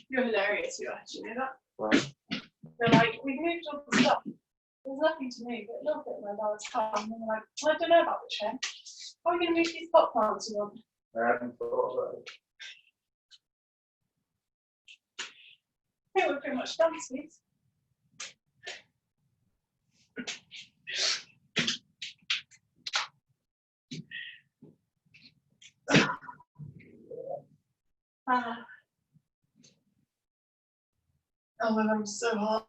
You're hilarious, you actually know that. Right. They're like, we moved all the stuff. There's nothing to move, but a little bit when I was come, and they're like, well, I don't know about the chair. How are we going to move these pot plants you want? I haven't thought about it. I think we're pretty much done, sweet. Oh my God, I'm so hot.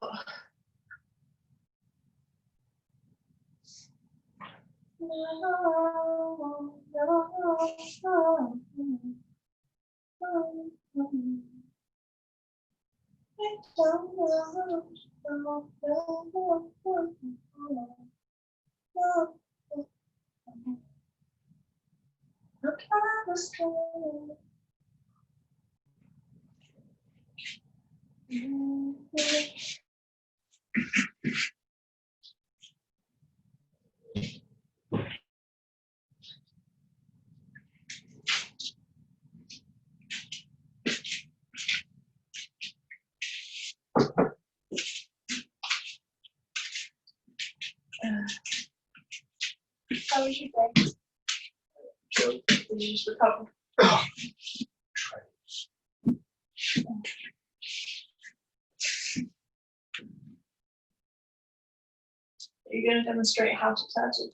How was your day? Did you just recover? Are you going to demonstrate how to turtle?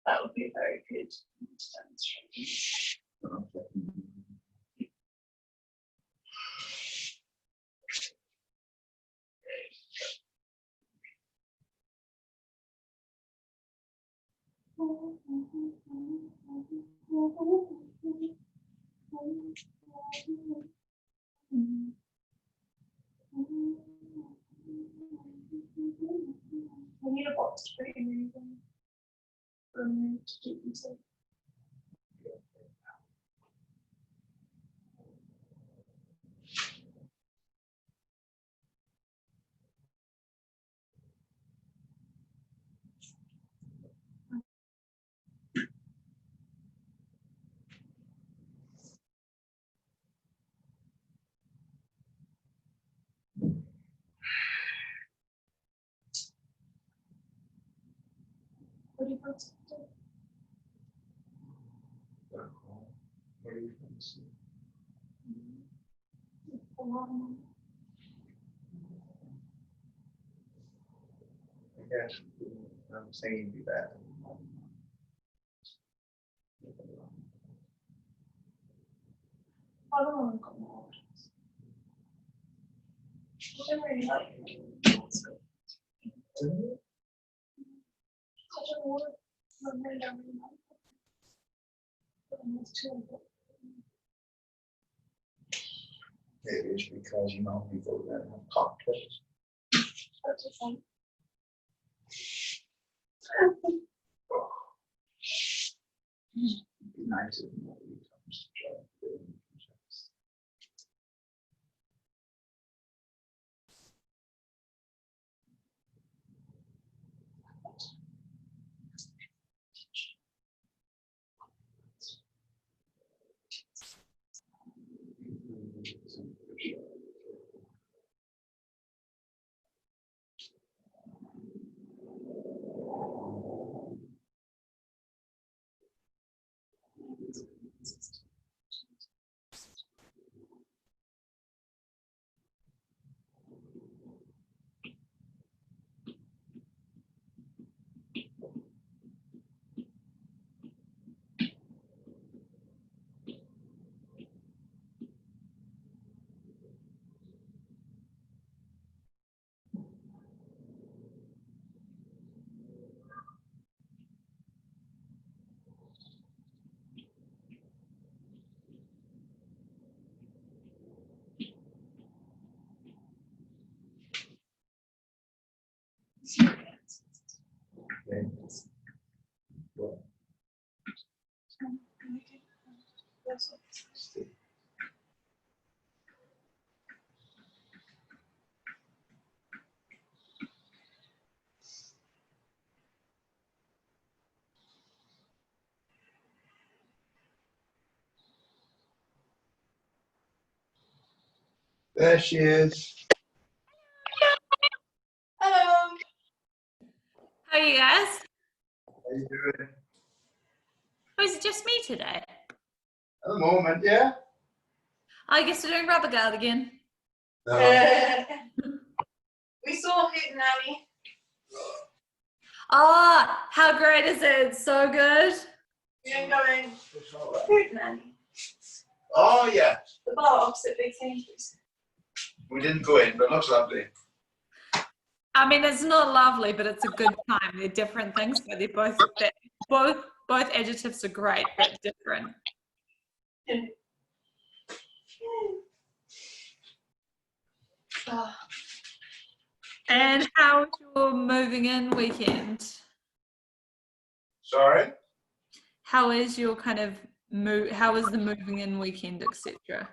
That would be very good demonstration. I need a box to put in anything to keep them safe. What do you want to do? What do you fancy? I guess I'm saying do that. I don't want to go more. I don't really like it. I don't want to really like it. It's too important. Maybe it's because you know people that have cocktails. That's a fun. It'd be nice if nobody comes to try to do it. There she is. Hello. How are you guys? How you doing? Oh, is it just me today? At the moment, yeah? I guess we're doing rubber guard again. No. We saw Hoot Nanny. Oh, how great is it? It's so good. We didn't go in. Hoot Nanny. Oh, yeah. The bar opposite Big Sainsbury's. We didn't go in, but it looks lovely. I mean, it's not lovely, but it's a good time. They're different things, but they're both adjectives are great, but different. And how was your moving in weekend? Sorry? How is your kind of how was the moving in weekend, etc.?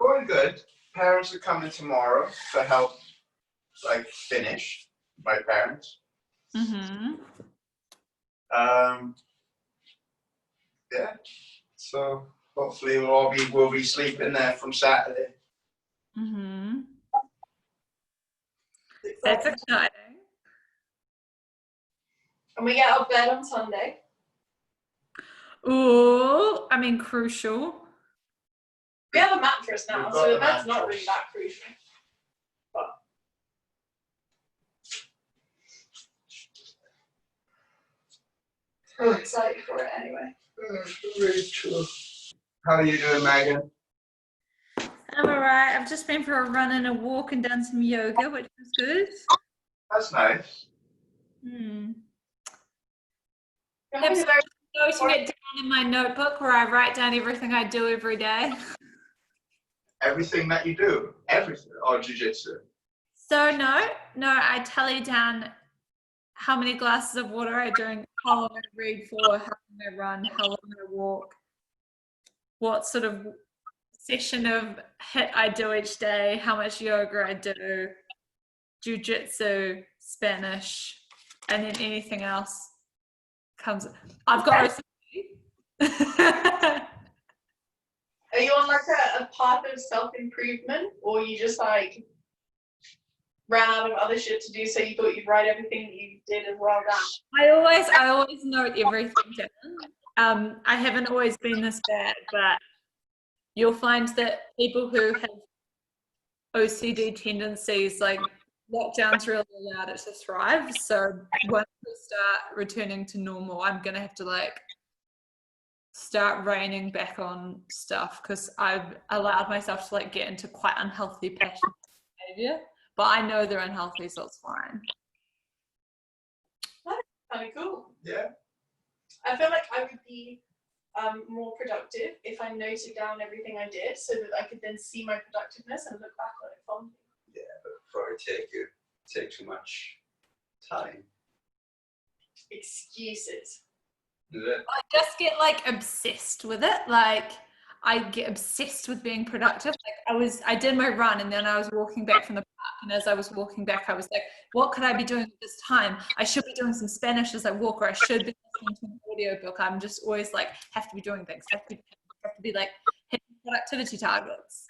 Going good. Parents are coming tomorrow to help, like, finish. My parents. Mm-hmm. Yeah. So hopefully we'll be sleeping there from Saturday. Mm-hmm. That's exciting. And we get out of bed on Sunday. Ooh, I mean, crucial. We have a mattress now, We've got so the that's not mattress. really that crucial. But I'm excited for it anyway. Rachel. How are you doing, Megan? I'm alright. I've just been for a run and a walk and done some yoga, which was good. That's nice. Have some noting it down in my notebook where I write down everything I do every day. Everything that you do? Everything? Or jiu-jitsu? So no, I tally down how many glasses of water I drink, how long I read for, how long I run, how long I walk, what sort of session of HIIT I do each day, how much yoga I do, jiu-jitsu, Spanish, and then anything else comes. I've got Are you on like a path of self-improvement, or you just like ran out of other shit to do, so you thought you'd write everything that you did as well down? I always note everything down. I haven't always been this bad, but you'll find that people who have OCD tendencies, like lockdowns really allowed it to thrive. So once we start returning to normal, I'm gonna have to like start reining back on stuff because I've allowed myself to like get into quite unhealthy patterns of behavior, but I know they're unhealthy, so it's fine. That's kind of cool. Yeah. I feel like I would be more productive if I noted down everything I did, so that I could then see my productiveness and look back on it fondly. Yeah, but probably take too much time. Excuses. Is it? I just get like obsessed with it. Like I get obsessed with being productive. Like I did my run and then I was walking back from the park, and as I was walking back, I was like, what could I be doing at this time? I should be doing some Spanish as I walk, or I should be listening to an audiobook. I'm just always like, have to be doing things, have to be like hitting productivity targets.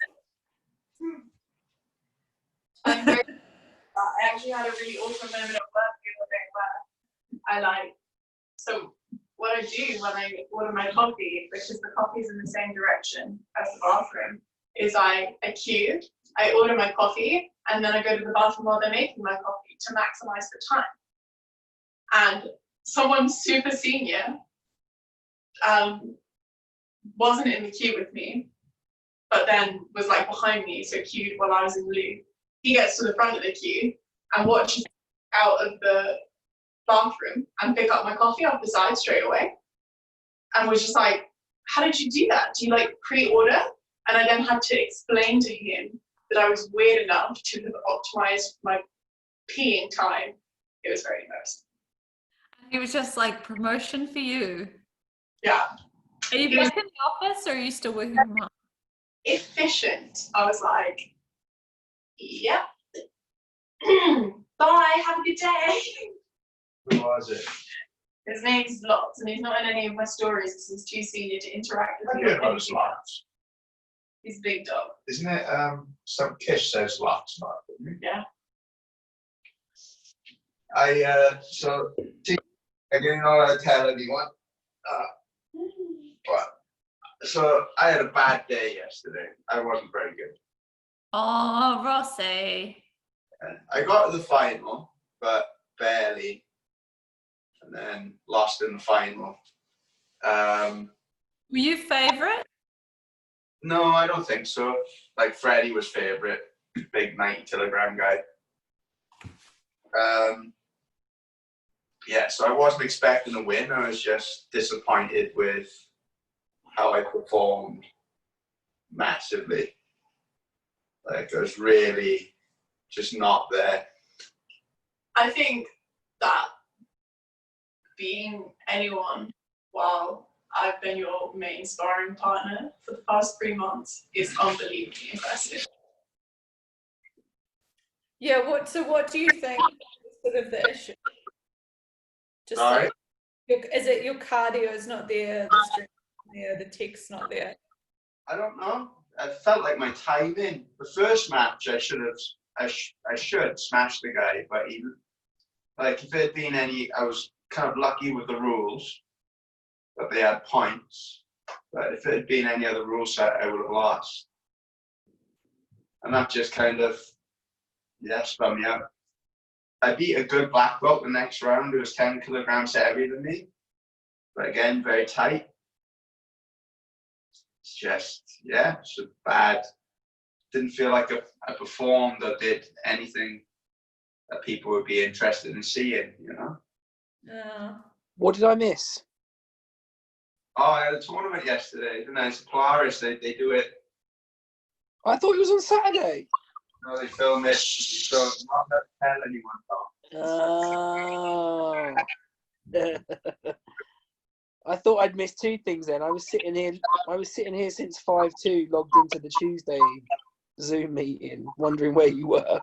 I'm very, I actually had a really awesome moment at work the other day where so what I do when I order my coffee, because the coffee's in the same direction as the bathroom, is I queue, I order my coffee, and then I go to the bathroom while they're making my coffee to maximize the time. And someone super senior wasn't in the queue with me, but then was like behind me, so queued while I was in the loo. He gets to the front of the queue and watches out of the bathroom and pick up my coffee off the side straight away, and was just like, how did you do that? Do you like pre-order? And I then had to explain to him that I was weird enough to have optimized my peeing time. It was very embarrassing. It was just like promotion for you. Yeah. Are you back in the office or are you still working from home? Efficient. I was like, yep. Bye, have a good day. Who was it? His name's Lots, and he's not in any of my stories because he's too senior to interact with I me. do love slots. He's a big dog. Isn't it some Kish says lots about it? Yeah. So I didn't know how to tell anyone. But so I had a bad day yesterday. I wasn't very good. Oh, Rossi. I got to the final, but barely, and then lost in the final. Were you favourite? No, I don't think so. Like Freddie was favourite, big 90-kilogram guy. Yeah, so I wasn't expecting a win. I was just disappointed with how I performed massively. Like I was really just not there. I think that being anyone while I've been your main sparring partner for the past 3 months is unbelievably impressive. Yeah, what do you think is sort of the issue? Just Sorry? like, is it your cardio is not there, the strength is not there, the tech's not there? I don't know. I felt like my timing. The first match, I should smash the guy, but even like if it had been any, I was kind of lucky with the rules that they had points. But if it had been any other rule set, I would have lost. And that just kind of, spun me out. I beat a good black belt the next round who was 10 kilograms heavier than me. But again, very tight. It's just, it's a bad. Didn't feel like I performed or did anything that people would be interested in seeing, you know? Yeah. What did I miss? Oh, I had a tournament yesterday, and then it's Polaris, they do it. I thought it was on Saturday. No, they film it, so not to tell anyone. Oh. I thought I'd missed two things then. I was sitting here since 5-2, logged into the Tuesday Zoom meeting, wondering where you were.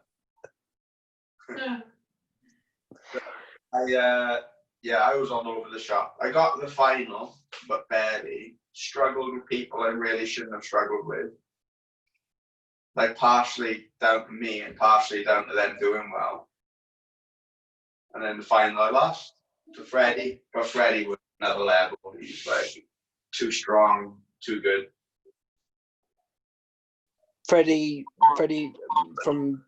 I was all over the shop. I got to the final, but barely. Struggled with people I really shouldn't have struggled with. Like partially down to me and partially down to them doing well. And then the final I lost to Freddie, but Freddie was another level. He's like too strong, too good. Freddie from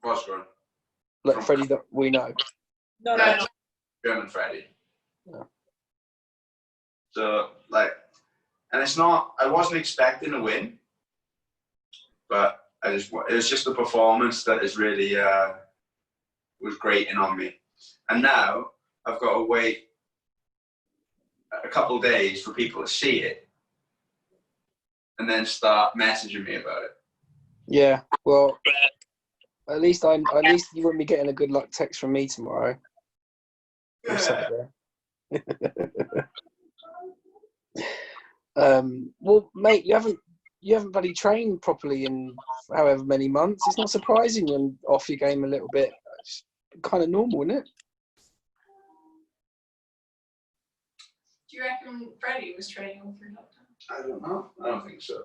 What's going? like Freddie that we know. No. German Freddie. Yeah. So like, and it's not. I wasn't expecting a win, but it was just the performance that is really was grating on me. And now I've got to wait a couple of days for people to see it, and then start messaging me about it. Yeah, well, at least you won't be getting a good luck text from me tomorrow. Or Saturday. Well, mate, you haven't bloody trained properly in however many months. It's not surprising you're off your game a little bit. It's kind of normal, isn't it? Do you reckon Freddie was training all through lockdown? I don't know. I don't think so.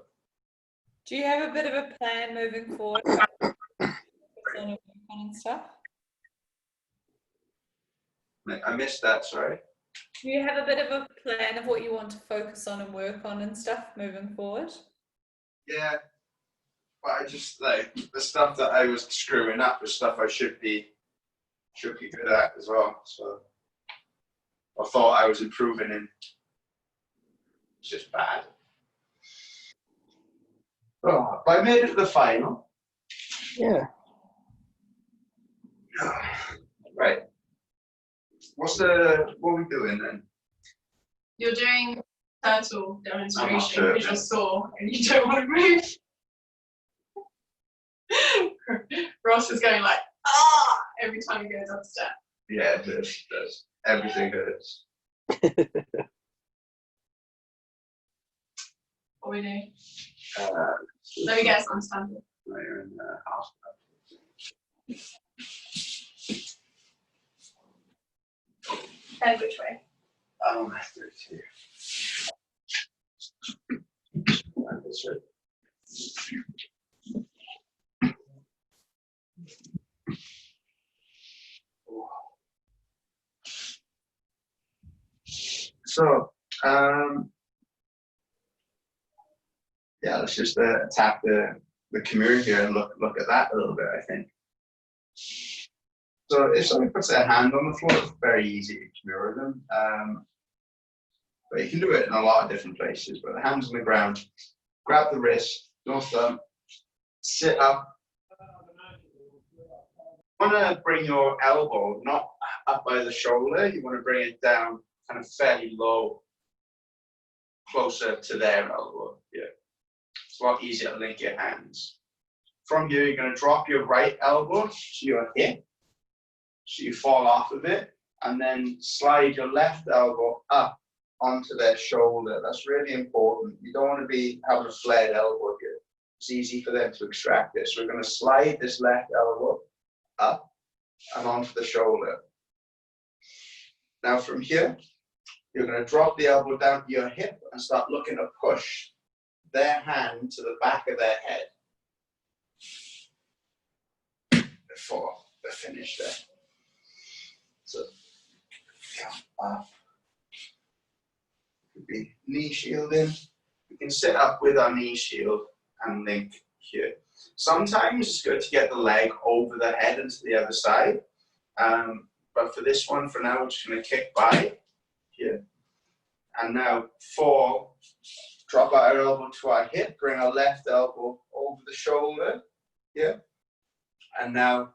Do you have a bit of a plan moving forward? And stuff? I missed that. Sorry. Do you have a bit of a plan of what you want to focus on and work on and stuff moving forward? Yeah, but I just like the stuff that I was screwing up was stuff I should be good at as well. So I thought I was improving in. It's just bad. Oh, but I made it to the final. Yeah. Right. What are we doing then? You're doing turtle demonstration sure. because you're sore and you don't want to move. Ross is going like, every time he goes up a step. Yeah, it does. Everything hurts. What we do? So Let me guess, I'm standing. you're in the house. Head which way? Oh, that's here. this way. So, yeah, let's just attack the Kimura here and look at that a little bit, I think. So if somebody puts their hand on the floor, it's very easy to Kimura them. But you can do it in a lot of different places. But the hands on the ground, grab the wrist, no thumb, sit up. You want to bring your elbow not up by the shoulder. You want to bring it down kind of fairly low, closer to their elbow. Yeah. It's a lot easier to link your hands. From here, you're going to drop your right elbow to your hip, so you fall off of it, and then slide your left elbow up onto their shoulder. That's really important. You don't want to be having a flared elbow here. It's easy for them to extract this. So we're going to slide this left elbow up and onto the shoulder. Now from here, you're going to drop the elbow down to your hip and start looking to push their hand to the back of their head before they finish there. So, come up. Could be knee shielding. We can sit up with our knee shield and link here. Sometimes it's good to get the leg over the head and to the other side. But for this one, for now, we're just going to kick by here. And now fall, drop our elbow to our hip, bring our left elbow over the shoulder here. And now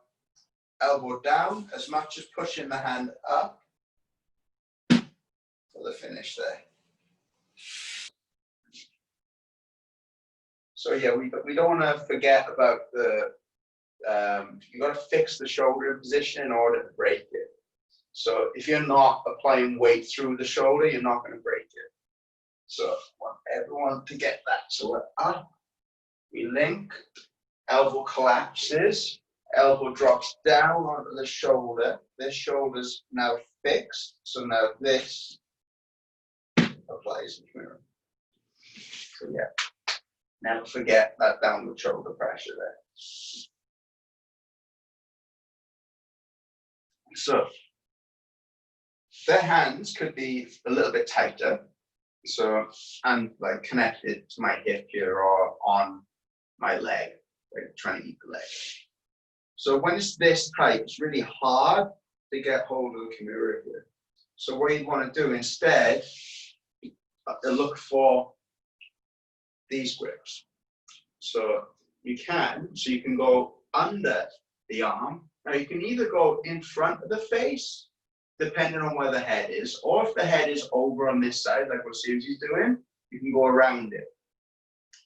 elbow down, as much as pushing the hand up for the finish there. So yeah, we don't want to forget about the, you've got to fix the shoulder position in order to break it. So if you're not applying weight through the shoulder, you're not going to break it. So I want everyone to get that. So we're up, we link, elbow collapses, elbow drops down onto the shoulder. This shoulder's now fixed. So now this applies the mirror. So yeah, never forget that downward shoulder pressure there. So their hands could be a little bit tighter. So I'm like connected to my hip here or on my leg, like trying to eat the leg. So when it's this tight, it's really hard to get hold of the Kimura here. So what you want to do instead, look for these grips. So you can go under the arm. Now you can either go in front of the face, depending on where the head is, or if the head is over on this side, like what Susie's doing, you can go around it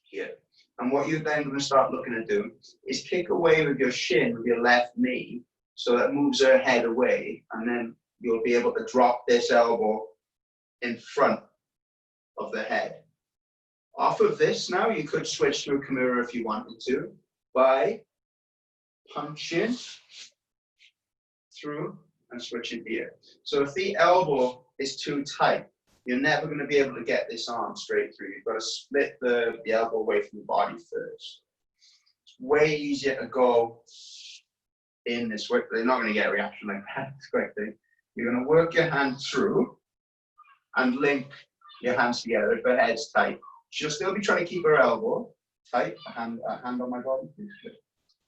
here. And what you're then going to start looking to do is kick away with your shin, with your left knee, so that moves her head away, and then you'll be able to drop this elbow in front of the head. Off of this now, you could switch to a Kimura if you wanted to, by punching through and switching here. So if the elbow is too tight, you're never going to be able to get this arm straight through. You've got to split the elbow away from the body first. It's way easier to go in this way. They're not going to get a reaction like that quickly. You're going to work your hand through and link your hands together if her head's tight. She'll still be trying to keep her elbow tight, a hand on my body.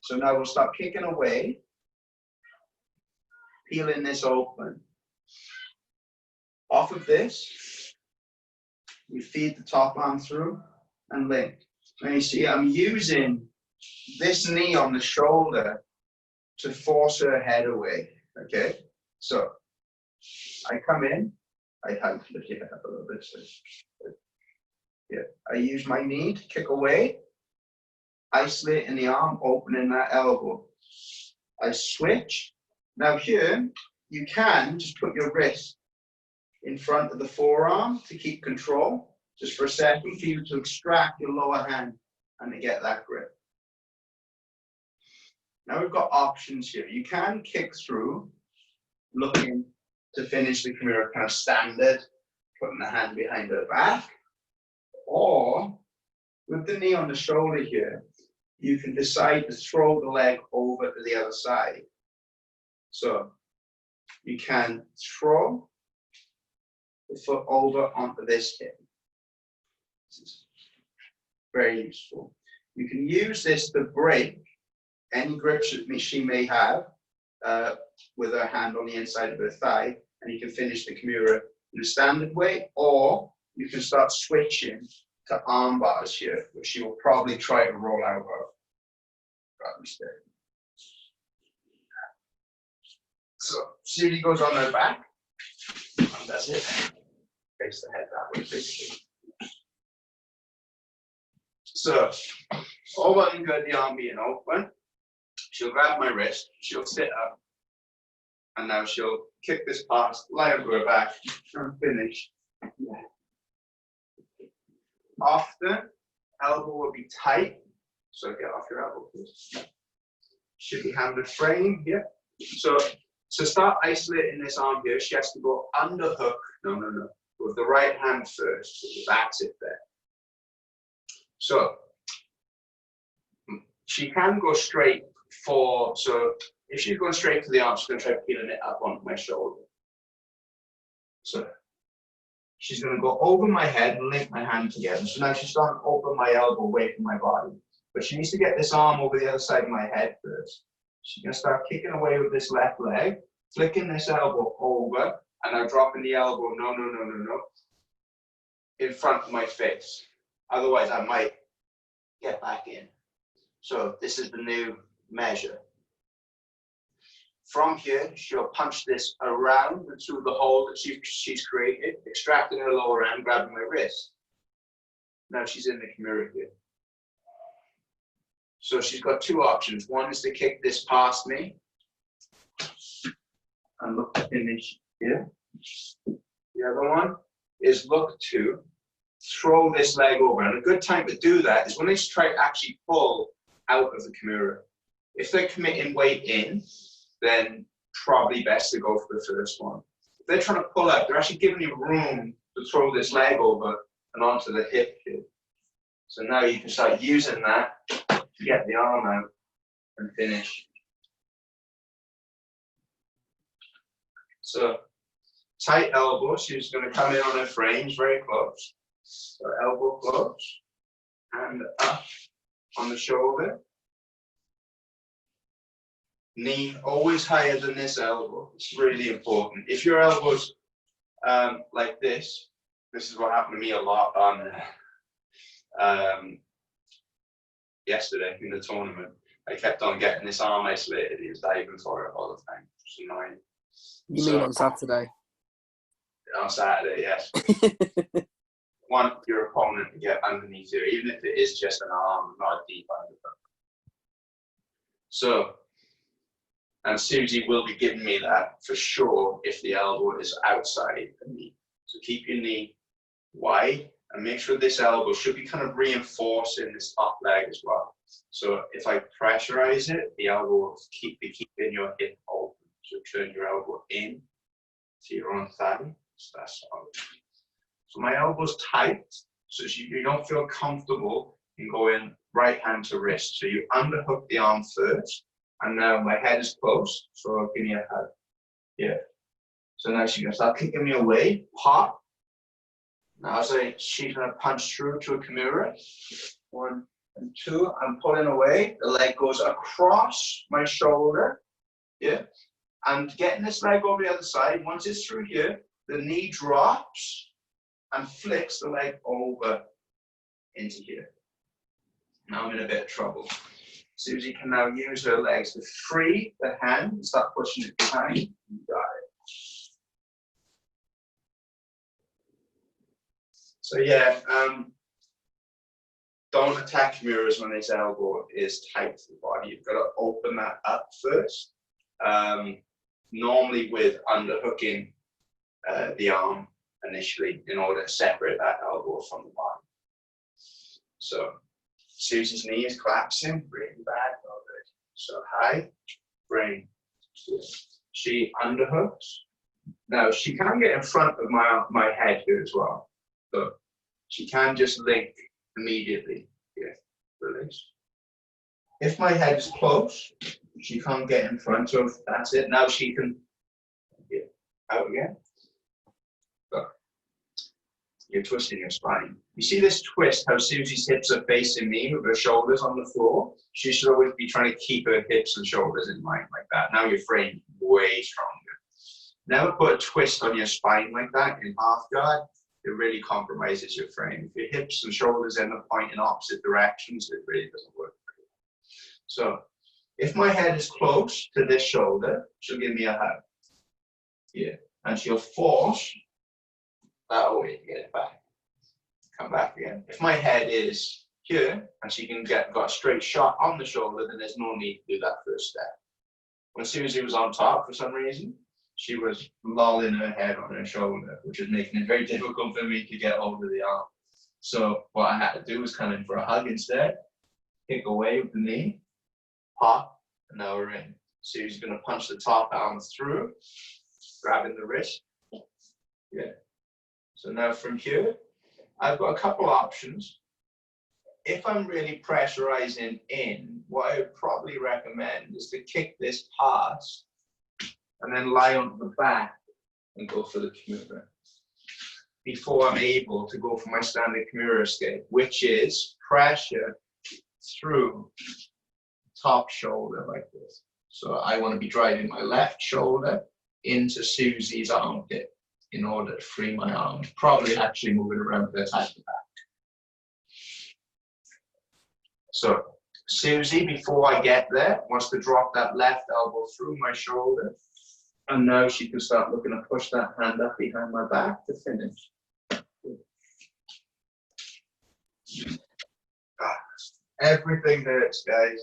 So now we'll start kicking away, peeling this open. Off of this, we feed the top arm through and link. Now you see I'm using this knee on the shoulder to force her head away, okay? So I come in, I have to lift it up a little bit. So, yeah, I use my knee to kick away, isolating the arm, opening that elbow. I switch. Now here, you can just put your wrist in front of the forearm to keep control, just for a second, for you to extract your lower hand and to get that grip. Now we've got options here. You can kick through, looking to finish the Kimura kind of standard, putting the hand behind her back, or with the knee on the shoulder here, you can decide to throw the leg over to the other side. So you can throw the foot over onto this hip. This is very useful. You can use this to break any grips that she may have with her hand on the inside of her thigh, and you can finish the Kimura in a standard way, or you can start switching to arm bars here, which she will probably try to roll out of. Probably stay. So Susie goes on her back, and that's it. Face the head that way, basically. So, all well and good, the arm being open. She'll grab my wrist, she'll sit up, and now she'll kick this past, lie onto her back, and finish. Often, elbow will be tight, so get off your elbow, please. Should be hammer frame here. So, to start isolating this arm here, she has to go under hook. No. With the right hand first. That's it there. So, she can go straight for, so if she's going straight to the arm, she's going to try peeling it up onto my shoulder. So, she's going to go over my head and link my hand together. So now she's starting to open my elbow away from my body. But she needs to get this arm over the other side of my head first. She's going to start kicking away with this left leg, flicking this elbow over, and now dropping the elbow, no, in front of my face. Otherwise, I might get back in. So this is the new measure. From here, she'll punch this around and through the hole that she's created, extracting her lower arm, grabbing my wrist. Now she's in the Kimura here. So she's got two options. One is to kick this past me and look to finish here. The other one is look to throw this leg over. And a good time to do that is when they try to actually pull out of the Kimura. If they're committing weight in, then probably best to go for the first one. If they're trying to pull out, they're actually giving you room to throw this leg over and onto the hip here. So now you can start using that to get the arm out and finish. So tight elbow, she's going to come in on her frames very close. So elbow close, and up on the shoulder. Knee always higher than this elbow. It's really important. If your elbow's like this is what happened to me a lot on yesterday in the tournament. I kept on getting this arm isolated. He was diving for it all the time. It's annoying. You mean on Saturday? On Saturday, yes. Want your opponent to get underneath you, even if it is just an arm, not a deep underhook. So, and Susie will be giving me that for sure if the elbow is outside the knee. So keep your knee wide and make sure this elbow should be kind of reinforcing this top leg as well. So if I pressurize it, the elbow will keep keeping your hip open. So turn your elbow in to your own thigh. So that's all. So my elbow's tight, so you don't feel comfortable in going right hand to wrist. So you underhook the arm first, and now my head is close, so give me a hug. Yeah. So now she's gonna start kicking me away, pop. Now she's gonna punch through to a Kimura. 1 and 2, I'm pulling away. The leg goes across my shoulder. Yeah. And getting this leg over the other side, once it's through here, the knee drops and flicks the leg over into here. Now I'm in a bit of trouble. Susie can now use her legs to free the hand and start pushing it behind. You got it. So yeah, don't attack Kimuras when this elbow is tight to the body. You've got to open that up first. Normally with underhooking the arm initially in order to separate that elbow from the body. So Susie's knee is collapsing, really bad already. So high, bring. She underhooks. Now she can get in front of my head here as well. So she can just link immediately. Yeah, release. If my head is close, she can't get in front, so that's it. Now she can, yeah, out again. Look, you're twisting your spine. You see this twist, how Susie's hips are facing me with her shoulders on the floor? She should always be trying to keep her hips and shoulders in line like that. Now your frame way stronger. Never put a twist on your spine like that in half guard. It really compromises your frame. If your hips and shoulders end up pointing in opposite directions, it really doesn't work. So if my head is close to this shoulder, she'll give me a hug. Yeah. And she'll force that away to get it back. Come back again. If my head is here and she can got a straight shot on the shoulder, then there's no need to do that first step. When Susie was on top for some reason, she was lolling her head on her shoulder, which was making it very difficult for me to get hold of the arm. So what I had to do was come in for a hug instead, kick away with the knee, pop, and now we're in. Susie's going to punch the top arm through, grabbing the wrist. Yeah. So now from here, I've got a couple options. If I'm really pressurizing in, what I would probably recommend is to kick this past and then lie onto the back and go for the Kimura before I'm able to go for my standard Kimura escape, which is pressure through top shoulder like this. So I want to be driving my left shoulder into Susie's armpit in order to free my arms, probably actually moving around the back. So Susie, before I get there, wants to drop that left elbow through my shoulder. And now she can start looking to push that hand up behind my back to finish. Everything hurts, guys.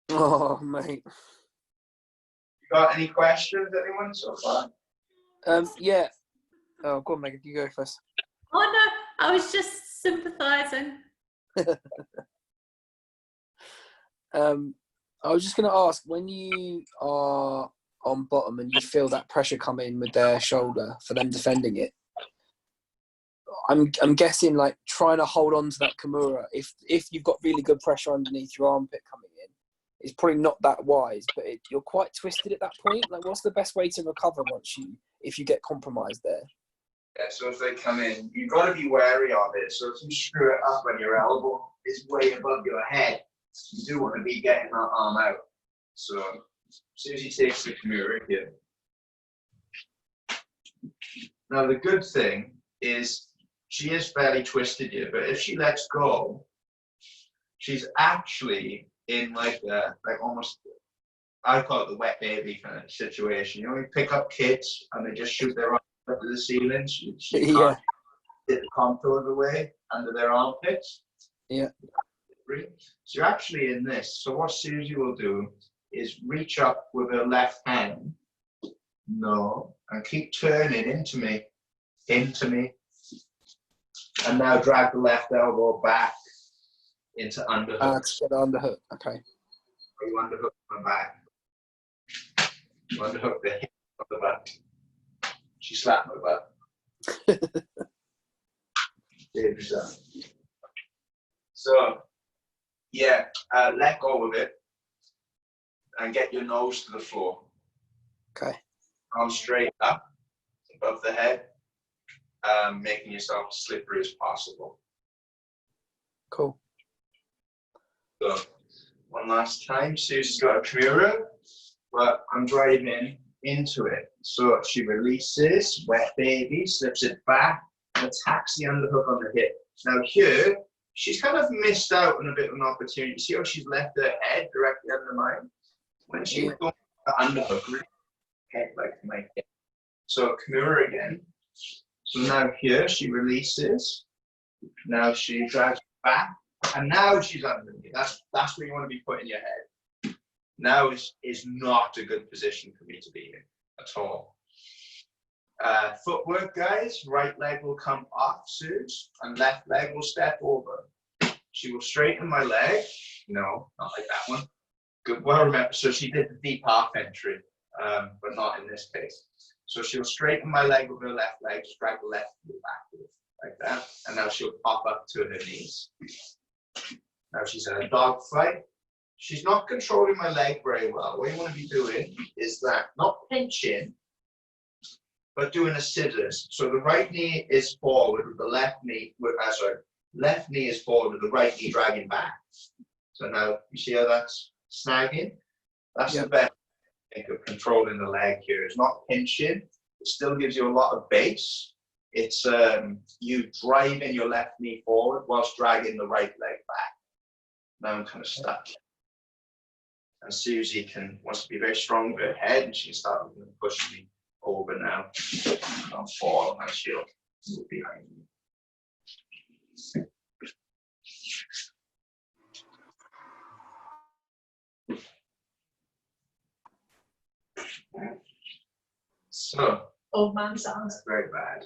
Oh, mate. You got any questions, anyone, so far? Yeah. Oh, go on, Megan. You go first. Oh no, I was just sympathising. I was just going to ask, when you are on bottom and you feel that pressure come in with their shoulder for them defending it, I'm guessing like trying to hold on to that Kimura, if you've got really good pressure underneath your armpit coming in, is probably not that wise, but you're quite twisted at that point. Like, what's the best way to recover if you get compromised there? Yeah, so if they come in, you've got to be wary of it. So if you screw it up when your elbow is way above your head, you do want to be getting that arm out. So Susie takes the Kimura here. Now the good thing is she is fairly twisted here, but if she lets go, she's actually in like almost, I call it the wet baby kind of situation. You know, you pick up kids and they just shoot their arms up to the ceiling. She can't get the contours away under their armpits. Yeah. So you're actually in this. So what Susie will do is reach up with her left hand, and keep turning into me, and now drag the left elbow back into underhook. To get the underhook, okay. You underhook my back. You underhook the hip of the back. She slapped my butt. So, yeah, let go of it and get your nose to the floor. Okay. Arm straight up above the head, making yourself as slippery as possible. Cool. So, one last time, Susie's got a Kimura, but I'm driving into it. So she releases, wet baby, slips it back, and attacks the underhook on the hip. Now here, she's kind of missed out on a bit of an opportunity. See how she's left her head directly under mine? When she was going for the underhook, really head like my hip. So Kimura again. So now here, she releases. Now she drags back, and now she's under me. That's where you want to be putting your head. Now is not a good position for me to be in at all. Footwork, guys. Right leg will come off, Suze, and left leg will step over. She will straighten my leg. No, not like that one. Good. Well, remember, so she did the deep half entry, but not in this case. So she'll straighten my leg with her left leg, drag the left foot back like that, and now she'll pop up to her knees. Now she's in a dog fight. She's not controlling my leg very well. What you want to be doing is that, not pinching, but doing a scissors. So the right knee is forward with the left knee, left knee is forward with the right knee dragging back. So now you see how that's snagging? That's the best thing of controlling the leg here. It's not pinching. It still gives you a lot of base. It's you driving your left knee forward whilst dragging the right leg back. Now I'm kind of stuck. And Susie wants to be very strong with her head, and she can start pushing me over now. I'll fall and she'll move behind me. So, Old man sounds. that's very bad.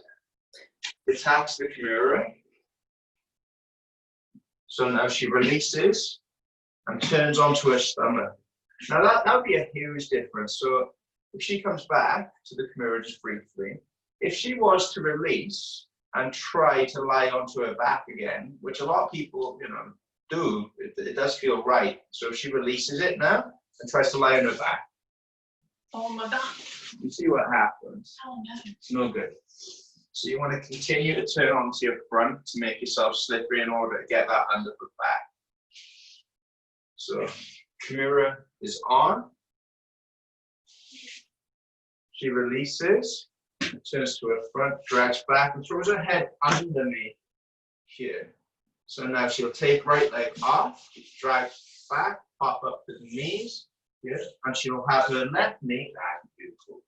It attacks the Kimura. So now she releases and turns onto her stomach. Now that would be a huge difference. So if she comes back to the Kimura just briefly, if she was to release and try to lie onto her back again, which a lot of people, do, it does feel right. So if she releases it now and tries to lie on her back, Oh my God. you see what happens. Oh no. It's no good. So you want to continue to turn onto your front to make yourself slippery in order to get that underfoot back. So Kimura is on. She releases, turns to her front, drags back, and throws her head under me here. So now she'll take right leg off, drag back, pop up to the knees here, and she'll have her left knee back. Beautiful.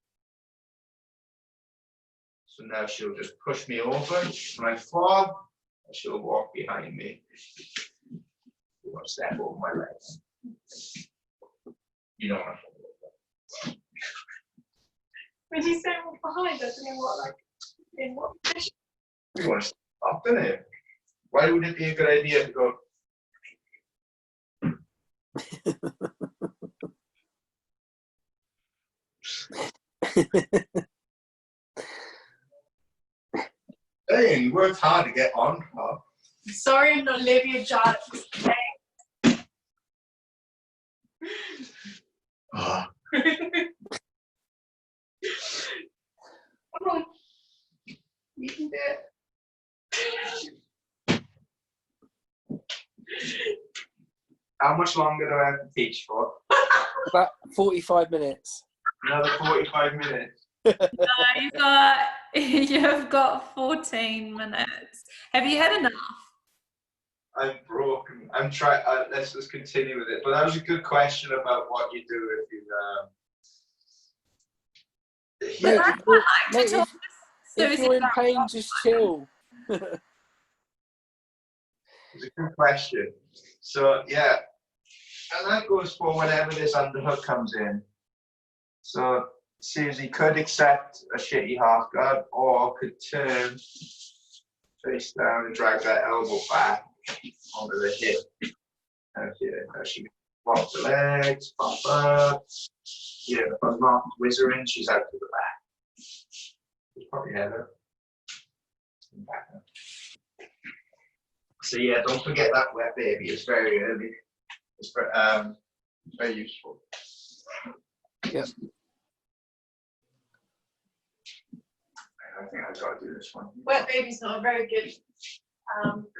So now she'll just push me over. When I fall, she'll walk behind me. You want to step over my legs. You don't want to. When you say walk behind us, in what position? You want to stop, don't you? Why would it be a good idea to go? Hey, you worked hard to get on, huh? Sorry, I'm not Olivia Jarrett. Ah. Come on. You can do it. How much longer do I have to teach for? About 45 minutes. Another 45 minutes. You've got 14 minutes. Have you had enough? I'm broken. I'm trying. Let's just continue with it. But that was a good question about what you do if you. But I quite like Mate, to talk to if Susie you're in about pain, what- just chill. It's a good question. So yeah, and that goes for whenever this underhook comes in. So Susie could accept a shitty half guard, or could turn face down and drag that elbow back onto the hip. And here, now she can walk the legs, pop up. Yeah, if I'm not whizzering, she's out to the back. She's probably Heather. Back up. So yeah, don't forget that wet baby. It's very early. It's very useful. Yep. I think I've got to do this one. Wet baby's not a very good,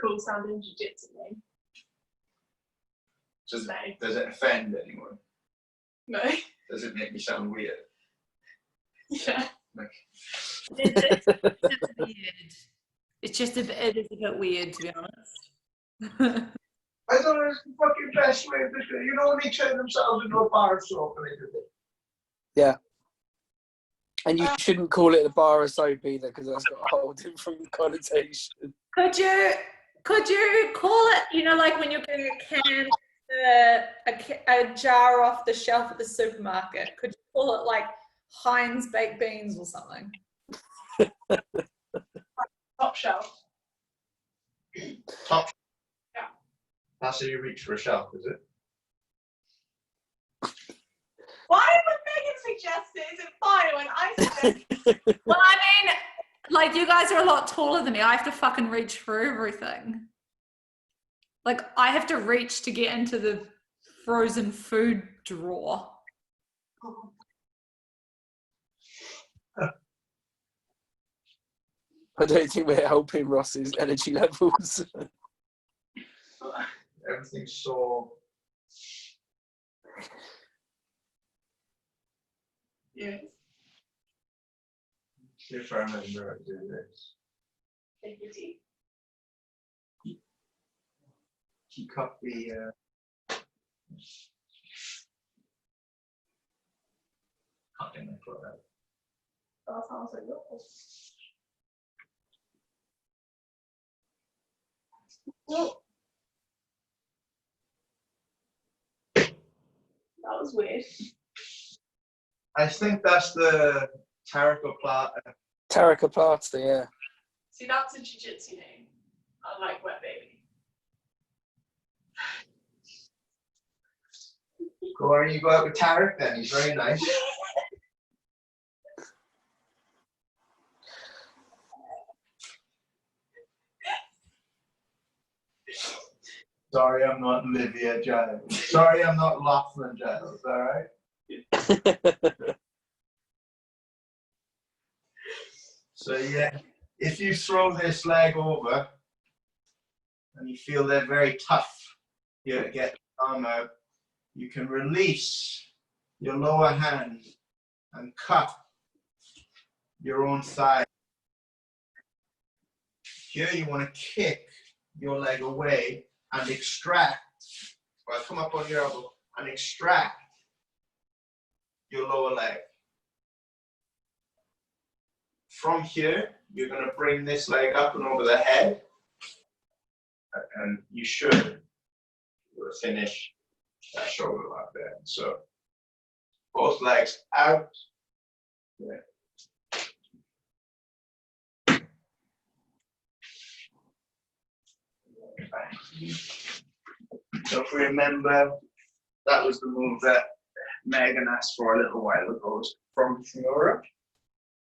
cool sounding jiu-jitsu name. Does it offend anyone? No. Does it make me sound weird? Yeah. Like, It's weird. It is a bit weird, to be honest. I don't know, it's the fucking best way of this. You know when they turn themselves into a bar of soap and they do it. Yeah. And you shouldn't call it a bar of soap either, because that's got a whole different connotation. Could you call it, like when you're getting a jar off the shelf at the supermarket, could you call it like Heinz baked beans or something? Top shelf. Top. Yeah. That's how you reach for a shelf, is it? Why would Megan suggest it? Is it fine when I suggest it? Well, I mean, like, you guys are a lot taller than me. I have to fucking reach for everything. Like I have to reach to get into the frozen food drawer. I don't think we're helping Ross's energy levels. Everything's so. Yes. See if I remember how to do this. Take your tea. Keep up the. Can't get my foot out. That sounds like yours. Well, that was weird. I think that's the Tarika Plata. Tarika Plata, yeah. See, that's a jiu-jitsu name. I like wet baby. Go on, you go out with Tarek then. He's very nice. Sorry, I'm not Olivia Giles. Sorry, I'm not Laughlin Giles. All right. So yeah, if you throw this leg over and you feel they're very tough, you get the arm out, you can release your lower hand and cup your own thigh. Here you want to kick your leg away and extract, well, come up on your elbow and extract your lower leg. From here, you're going to bring this leg up and over the head, and you should finish that shoulder like that. So both legs out. Yeah. So if we remember, that was the move that Megan asked for a little while ago, from Kimura.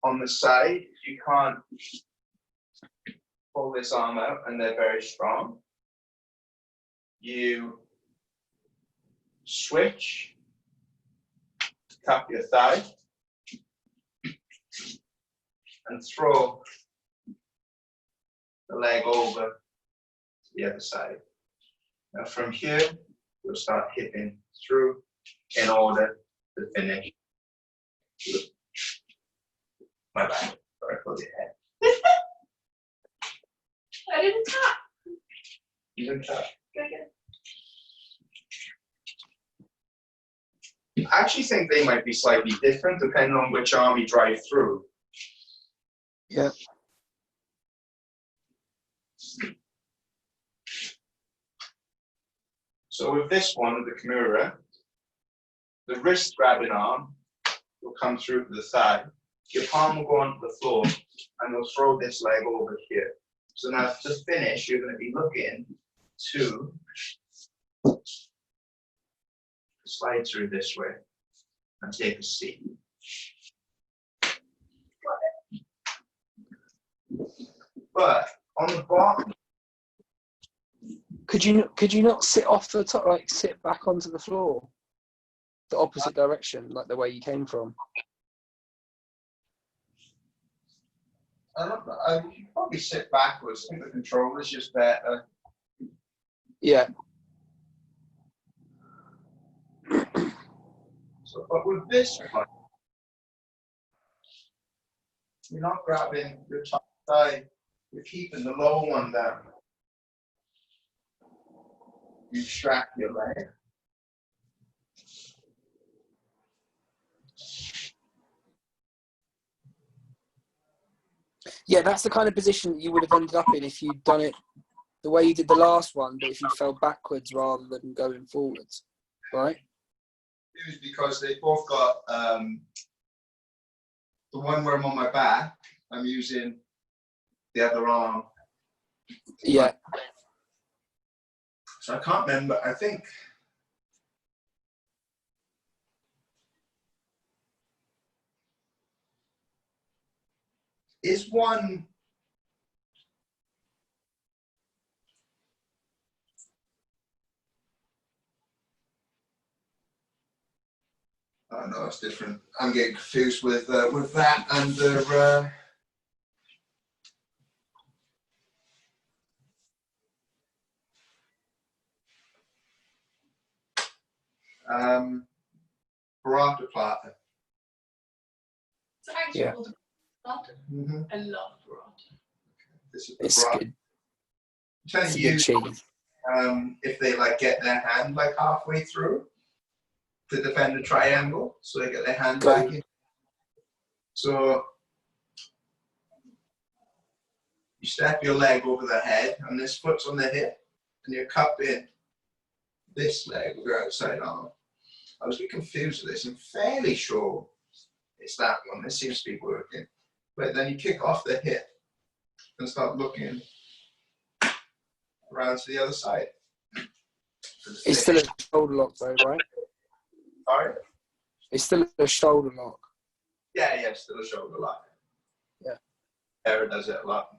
On the side, you can't pull this arm out and they're very strong. You switch, cup your thigh, and throw the leg over to the other side. Now from here, you'll start hitting through in order to finish. My bad. Sorry for your head. I didn't tap. You didn't tap. Good. I actually think they might be slightly different depending on which arm you drive through. Yeah. So with this one, the Kimura, the wrist grabbing arm will come through the thigh. Your palm will go onto the floor and you'll throw this leg over here. So now to finish, you're going to be looking to slide through this way and take a seat. But on the bottom, Could you not sit off the top, like sit back onto the floor, the opposite direction, like the way you came from? I don't know, you should probably sit backwards. I think the controller's just better. Yeah. So, but with this one, you're not grabbing your top thigh, you're keeping the lower one down. You extract your leg. Yeah, that's the kind of position that you would have ended up in if you'd done it the way you did the last one, but if you fell backwards rather than going forwards, right? It was because they both got the one where I'm on my back, I'm using the other arm. Yeah. So I can't remember, I think. Is one Oh no, it's different. I'm getting confused with that and the. Burrata platter. It's actually Yeah. called a burrata. Mm-hmm. I love burrata. This is the It's burrata. good. Trying It's to a good use cheese. if they like get their hand like halfway through to defend a triangle, so they get their hand Got back in. So you step your leg over the head, and this foot's on the hip, and you cup in this leg with your outside arm. I was a bit confused with this. I'm fairly sure it's that one. This seems to be working. But then you kick off the hip and start looking around to the other side. It's still a shoulder lock though, right? Sorry? It's still a shoulder lock. Yeah, still a shoulder lock. Yeah. Sarah does it a lot.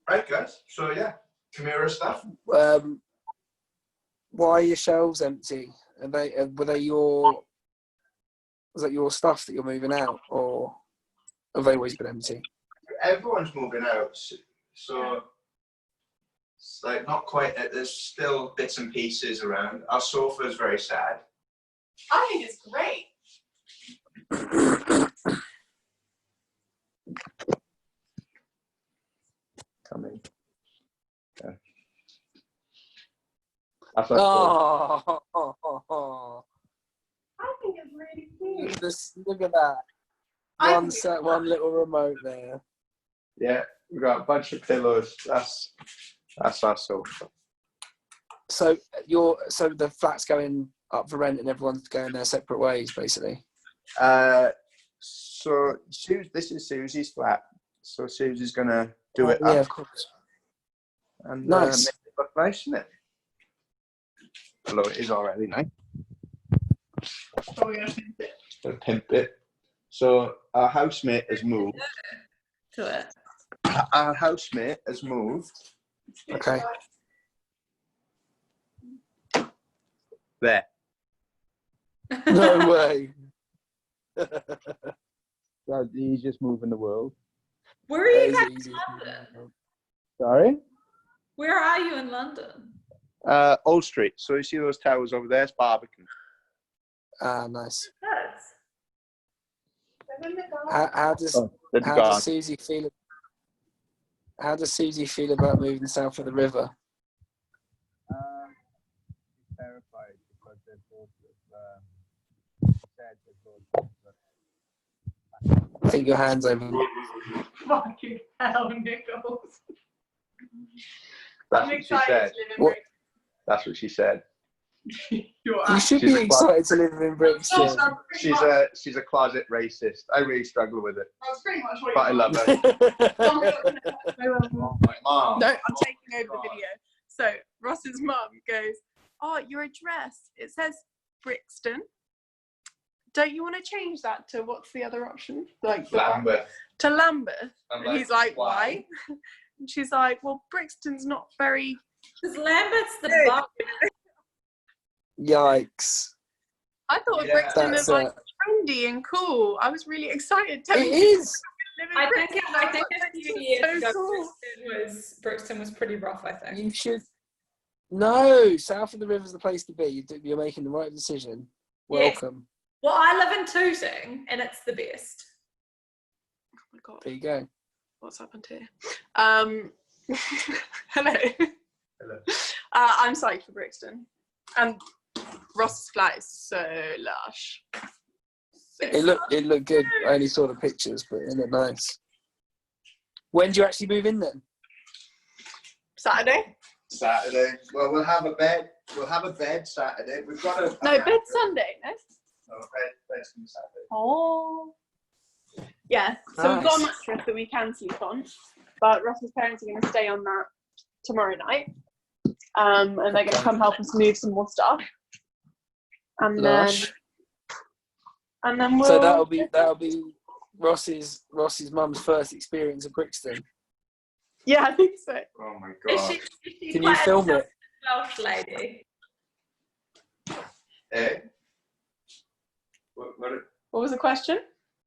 Right, guys. So yeah, Chimera stuff. Why are your shelves empty? Was that your stuff that you're moving out, or have they always been empty? Everyone's moving out, so it's like not quite. There's still bits and pieces around. Our sofa is very sad. I think it's great. Come in. Yeah. That's cool. Oh, I think it's really cute. look at that. I One think it's set, one little remote there. Yeah, we've got a bunch of pillows. That's our sofa. So the flat's going up for rent and everyone's going their separate ways, basically. So this is Susie's flat. So Susie's gonna do it Yeah, up of course. and Nice. make it look nice, isn't it? Although it is already nice. So we're gonna finish it. Gonna pimp it. So our housemate has moved. To it. Our housemate has moved. Okay. There. No way. That's the easiest move in the world. Where are you That guys is in easy. London? Sorry? Where are you in London? Old Street. So you see those towers over there? It's Barbican. Ah, nice. Yes. They're in the garden. How does Susie feel? How does Susie feel about moving south of the river? She's terrified because they're both I think your hand's over. Fucking hell, Nicholls. That's I'm what she excited said. to live in What? That's what she said. Brixton. You're You should She's be a excited to live in Brixton. She's a closet racist. I really struggle with it, That's pretty much what but I love her. My mom. No, I'm taking over the video. So Ross's mum goes, "Oh, your address, it says Brixton. Don't you want to change that to what's the other option? Like Lambeth. to Lambeth?" I'm And he's like, "Why?" And she's like, "Well, Brixton's not very." Because Lambert's the bar. Yikes! I thought Yeah. Brixton That's is like trendy and cool. I was really excited. It is. I think a few years ago, cool. Brixton was pretty rough. I think. You should. No, south of the river's the place to be. You're making the right decision. Yes. Welcome. Well, I live in Tooting, and it's the best. Oh my god, There you go. what's happened here? Hello. Hello. I'm psyched for Brixton, and Ross's flat is so lush. It looked good. I only saw the pictures, but it looked nice. When do you actually move in then? Saturday? Saturday. Well, we'll have a bed. We'll have a bed Saturday. We've got a No, bed Sunday. No. No, bed's on Saturday. Oh. Yeah. So we've got a Nice. mattress that we can sleep on, but Ross's parents are going to stay on that tomorrow night, and they're going to come help us move some more stuff, and Lush. then we'll. So that'll be Ross's mum's first experience of Brixton. Yeah, I think so. Oh my Is god. she Can you quite a film it? Welsh lady? Eh? What? What was the question?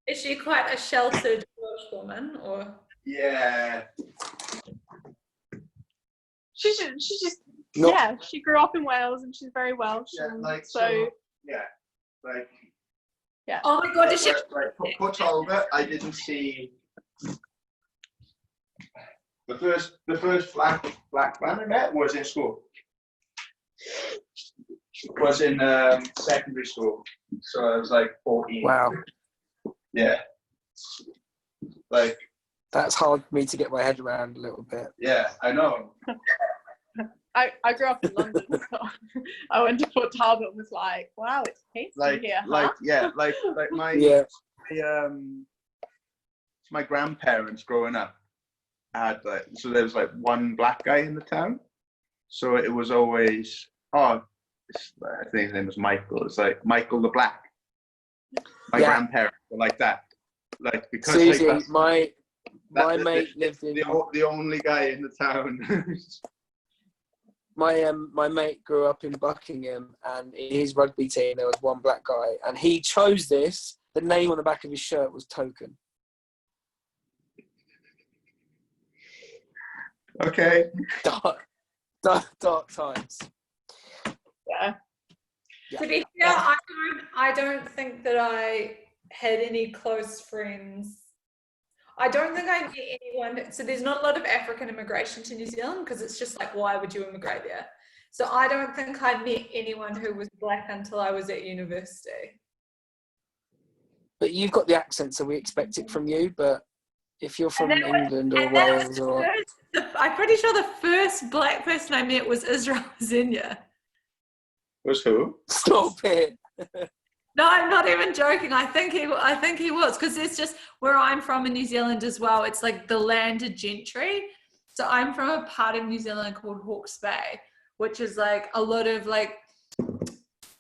Is she quite a sheltered Welsh woman, or? Yeah. She just No. yeah. She grew up in Wales and she's very Welsh. Yeah, and like so yeah, like Oh my god, is she? put over. I didn't see the first black man I met was in school. Was in secondary school, so I was like 14. Wow. Yeah. Like That's hard for me to get my head around a little bit. yeah, I know. I grew up in London, so I went to Port Talbot and was like, wow, it's tasty here, huh? Like my my grandparents growing up had like, so there was like one black guy in the town, so it was always I think his name was Michael. It's like Michael the Black. My grandparents were like that, like because Susie, like, my mate lived in the only guy in the town. my mate grew up in Buckingham, and in his rugby team there was one black guy, and he chose this. The name on the back of his shirt was Token. Okay. Dark times. Yeah. To be fair, I don't think that I had any close friends. I don't think I met anyone. So there's not a lot of African immigration to New Zealand because it's just like, why would you immigrate there? So I don't think I met anyone who was black until I was at university. But you've got the accent, so we expect it from you. But if you're from England or Wales or... I'm pretty sure the first black person I met was Israel Zenia. Was who? Stop it. No, I'm not even joking. I think he was, because it's just where I'm from in New Zealand as well. It's like the landed gentry. So I'm from a part of New Zealand called Hawke's Bay, which is like a lot of like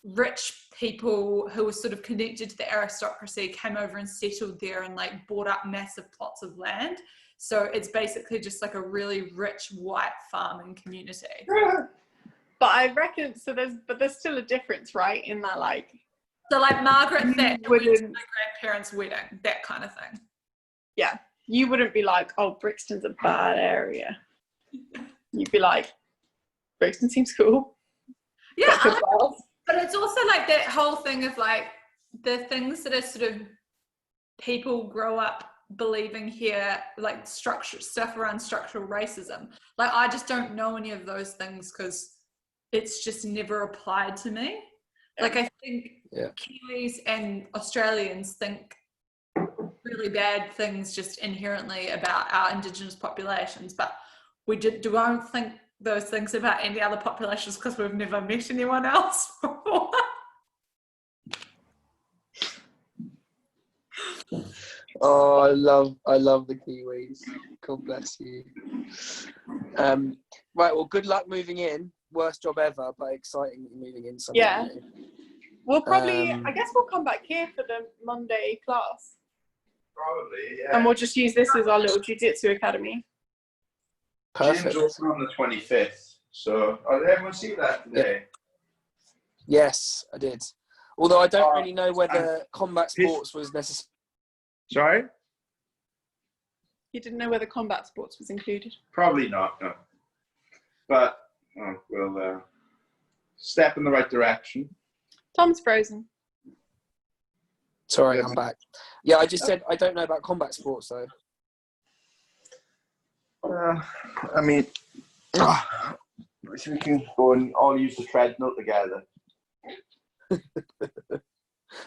rich people who were sort of connected to the aristocracy came over and settled there and like bought up massive plots of land. So it's basically just like a really rich white farming community. But I reckon there's still a difference, right? In that, like, so like Margaret Thatcher went to wouldn't- my grandparents' wedding, that kind of thing. yeah, you wouldn't be like, oh, Brixton's a bad area. You'd be like, Brixton seems cool. Yeah, Got good bars. but it's also like that whole thing of like the things that are sort of people grow up believing here, like structure stuff around structural racism. Like I just don't know any of those things because it's just never applied to me. Like I think Kiwis and Australians think really bad things just inherently about our Indigenous populations, but we don't think those things about any other populations because we've never met anyone else before. Oh, I love the Kiwis. God bless you. Right, well, good luck moving in. Worst job ever, but exciting moving in somewhere. Yeah. new. We'll probably, I guess we'll come back here for the Monday class. Probably, yeah. And we'll just use this as our little jiu-jitsu academy. Perfect. Gym's open on the 25th, so did everyone see that today? Yes, I did. Although I don't really know whether combat sports was necessary. Sorry? You didn't know whether combat sports was included. Probably not, no. But we'll step in the right direction. Tom's frozen. Sorry, I'm back. Yeah, I just said I don't know about combat sports though. I mean, we can go and all use the treadmill together.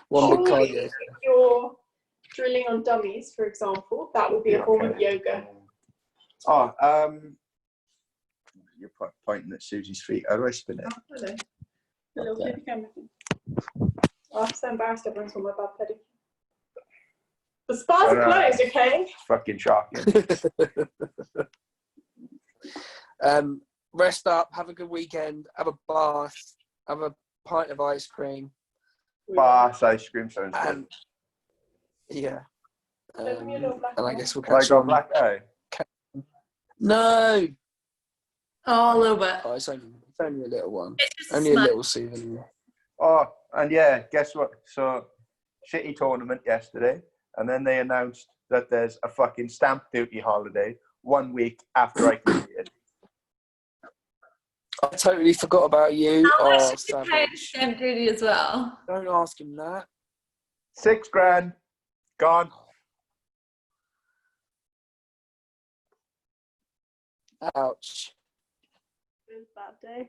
One big Or cardio. if you're drilling on dummies, for example, that would be a form of yoga. You're pointing at Susie's feet. How do I spin it? Oh, hello. The little flippy camera thing. Oh, I'm so embarrassed everyone saw my bad pedicure. The spas are closed, okay? It's fucking shocking. Rest up, have a good weekend, have a bath, have a pint of ice cream. Bath ice cream sounds good. And yeah. Show me your little black And I eye. guess we'll I catch got on. black eye. No. Oh, a little bit. Oh, it's only a little one. It's just Only a smudge. little souvenir. Oh, and yeah, guess what? So, shitty tournament yesterday, and then they announced that there's a fucking stamp duty holiday 1 week after I competed. I totally forgot about you. How much Oh, did you pay savage. stamp duty as well? Don't ask him that. $6,000 gone. Ouch. It was a bad day.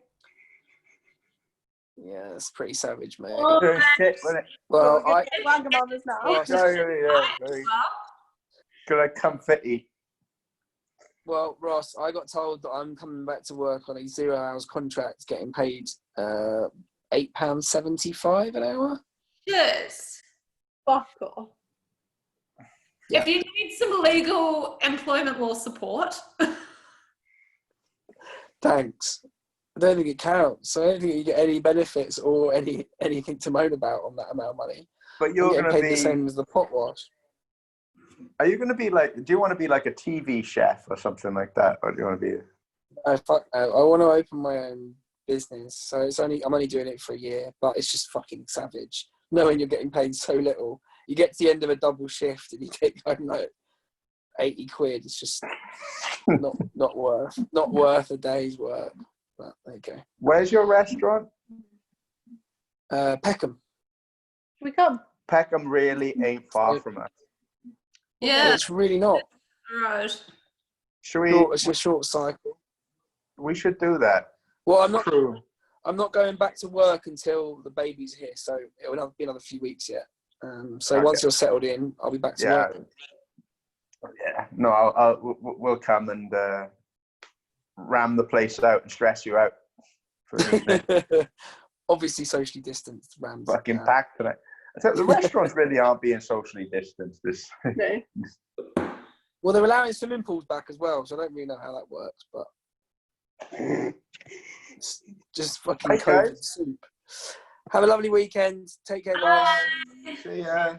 Yeah, that's pretty savage, mate. Oh, Shit, wasn't it? Well, We're I. getting Wagamamas now. Well, Very good, comfy. Well, Ross, I got told that I'm coming back to work on a 0 hours contract, getting paid £8.75 an hour. yes. Fuck off. Yeah. If you need some legal employment law support, Thanks. I don't think it counts. So I don't think you get any benefits or anything to moan about on that amount of money. But I'm you're getting going to paid the same be, as the pot wash. are you going to be like, do you want to be like a TV chef or something like that? Or do you want to be, I want to open my own business. So I'm only doing it for a year, but it's just fucking savage. Knowing you're getting paid so little. You get to the end of a double shift and you take home like 80 quid. It's just not worth a day's work. But there you go. where's your restaurant? Peckham. We come. Peckham really ain't far from us. yeah, It's really not. right. Should we, It's a short cycle. we should do that. Well, True. I'm not going back to work until the baby's here, so it will be another few weeks yet. So Okay. once you're settled in, I'll be back to Yeah. work. Yeah. No, we'll come and ram the place out and stress you out for an evening. Obviously, socially distanced rams. Fucking packed tonight. I tell you, the restaurants really aren't being socially distanced. This. No. Well, they're allowing swimming pools back as well, so I don't really know how that works, but it's just fucking Hi, COVID guys. soup. Have a lovely weekend. Take care, guys. Bye. See ya.